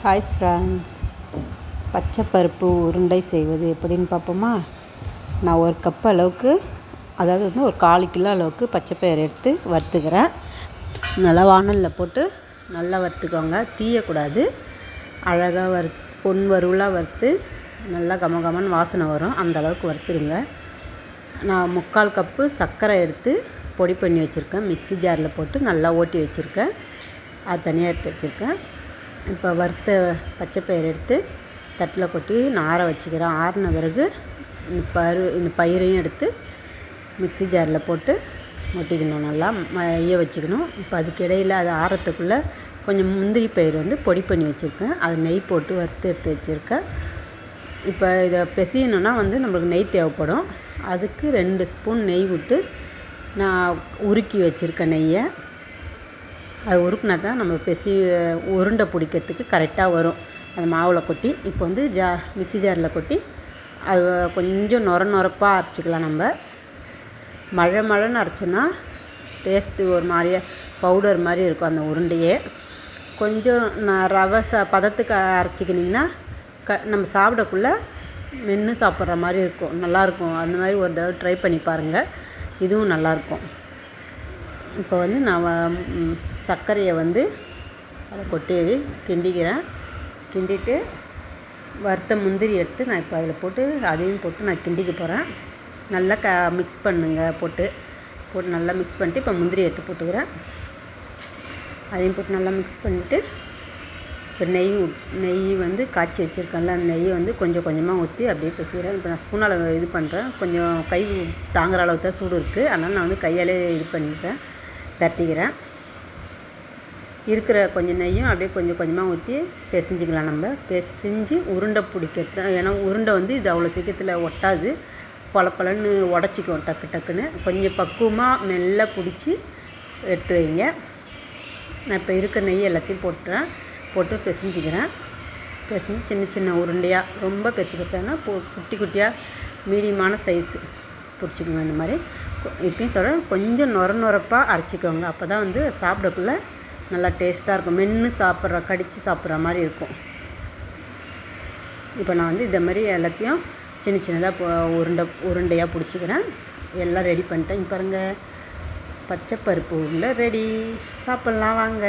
Hi friends, பச்சை பருப்பு உருண்டை செய்வது எப்படின்னு பார்ப்போமா. நான் ஒரு கப் அளவுக்கு, அதாவது வந்து ஒரு 1/4 கிலோ அளவுக்கு பச்சை பயிறு எடுத்து வறுத்துக்கிறேன். நல்லா வானலில் போட்டு நல்லா வறுத்துக்கோங்க, தீயக்கூடாது. அழகாக பொன் வறுவலாக வறுத்து நல்லா கமகமன்னு வாசனை வரும், அந்த அளவுக்கு வறுத்துருங்க. நான் 3/4 கப்பு சர்க்கரை எடுத்து பொடி பண்ணி வச்சுருக்கேன். மிக்ஸி ஜாரில் போட்டு நல்லா ஓட்டி வச்சுருக்கேன், அது தனியாக எடுத்து வச்சுருக்கேன். இப்போ வறுத்த பச்சை பயிறு எடுத்து தட்டில் கொட்டி நான் ஆற வச்சுக்கிறேன். ஆறின பிறகு இந்த பயிரையும் எடுத்து மிக்ஸி ஜாரில் போட்டு ஒட்டிக்கணும், நல்லா மைய வச்சுக்கணும். இப்போ அதுக்கு இடையில் அது ஆறத்துக்குள்ளே கொஞ்சம் முந்திரி பயிர் வந்து பொடி பண்ணி வச்சுருக்கேன், அது நெய் போட்டு வறுத்து எடுத்து வச்சுருக்கேன். இப்போ இதை பிசையணுன்னா வந்து நம்மளுக்கு நெய் தேவைப்படும். அதுக்கு 2 ஸ்பூன் நெய் விட்டு நான் உருக்கி வச்சுருக்கேன் நெய்யை. அது உருக்குனா தான் நம்ம உருண்டை பிடிக்கிறதுக்கு கரெக்டாக வரும். அந்த மாவில் கொட்டி இப்போ வந்து மிக்ஸி ஜாரில் கொட்டி அது கொஞ்சம் நொரப்பாக அரைச்சிக்கலாம். நம்ம மழைன்னு அரைச்சோன்னா டேஸ்ட்டு ஒரு மாதிரியே பவுடர் மாதிரி இருக்கும் அந்த உருண்டையே. கொஞ்சம் ரவை பதத்துக்கு அரைச்சிக்கினிங்கன்னா நம்ம சாப்பிடக்குள்ளே மென்று சாப்பிட்ற மாதிரி இருக்கும், நல்லாயிருக்கும். அந்த மாதிரி ஒரு தடவை ட்ரை பண்ணி பாருங்கள், இதுவும் நல்லாயிருக்கும். இப்போ வந்து நான் சர்க்கரையை வந்து அதை கொட்டி கிண்டிக்கிறேன். கிண்டிட்டு வறுத்த முந்திரி எடுத்து நான் இப்போ அதில் போட்டு அதையும் போட்டு நான் கிண்டிக்க போகிறேன். நல்லா மிக்ஸ் பண்ணுங்க, போட்டு நல்லா மிக்ஸ் பண்ணிட்டு இப்போ முந்திரி எடுத்து போட்டுக்கிறேன். அதையும் போட்டு நல்லா மிக்ஸ் பண்ணிவிட்டு இப்போ நெய் வந்து காய்ச்சி வச்சுருக்கேன்ல, அந்த நெய்யை வந்து கொஞ்சம் கொஞ்சமாக ஊற்றி அப்படியே பிசைகிறேன். இப்போ நான் ஸ்பூனால் இது பண்ணுறேன், கொஞ்சம் கை தாங்குகிற அளவு தான் சூடு இருக்குது, அதனால் நான் வந்து கையாலே இது பண்ணிக்கிறேன், பரட்டிக்கிறேன். இருக்கிற கொஞ்சம் நெய்யும் அப்படியே கொஞ்சம் கொஞ்சமாக ஊற்றி பிசைஞ்சிக்கலாம். நம்ம பிசைஞ்சு உருண்டை பிடிக்கிறது தான். ஏன்னா உருண்டை வந்து இது அவ்வளோ சீக்கிரத்தில் ஒட்டாது, பலன்னு உடச்சிக்கும் டக்குன்னு. கொஞ்சம் பக்குவமாக மெல்ல பிடிச்சி எடுத்து வைங்க. நான் இப்போ இருக்கிற நெய் எல்லாத்தையும் போட்டு பிசைஞ்சிக்கிறேன். பிசைஞ்சு சின்ன சின்ன உருண்டையாக, ரொம்ப பெருசானா குட்டி குட்டியாக மீடியமான சைஸு பிடிச்சிக்கோங்க. இந்த மாதிரி இப்பயும் சொல்கிறேன், கொஞ்சம் நொரப்பாக அரைச்சிக்கோங்க. அப்போ தான் வந்து சாப்பிடக்குள்ளே நல்லா டேஸ்ட்டாக இருக்கும், மென்று கடித்து சாப்பிட்ற மாதிரி இருக்கும். இப்போ நான் வந்து இதை மாதிரி எல்லாத்தையும் சின்னதாக உருண்டையாக பிடிச்சிக்கிறேன். எல்லாம் ரெடி பண்ணிட்டேன். பாருங்கள், பச்சை பருப்பு உருண்டை ரெடி. சாப்பிட்லாம் வாங்க.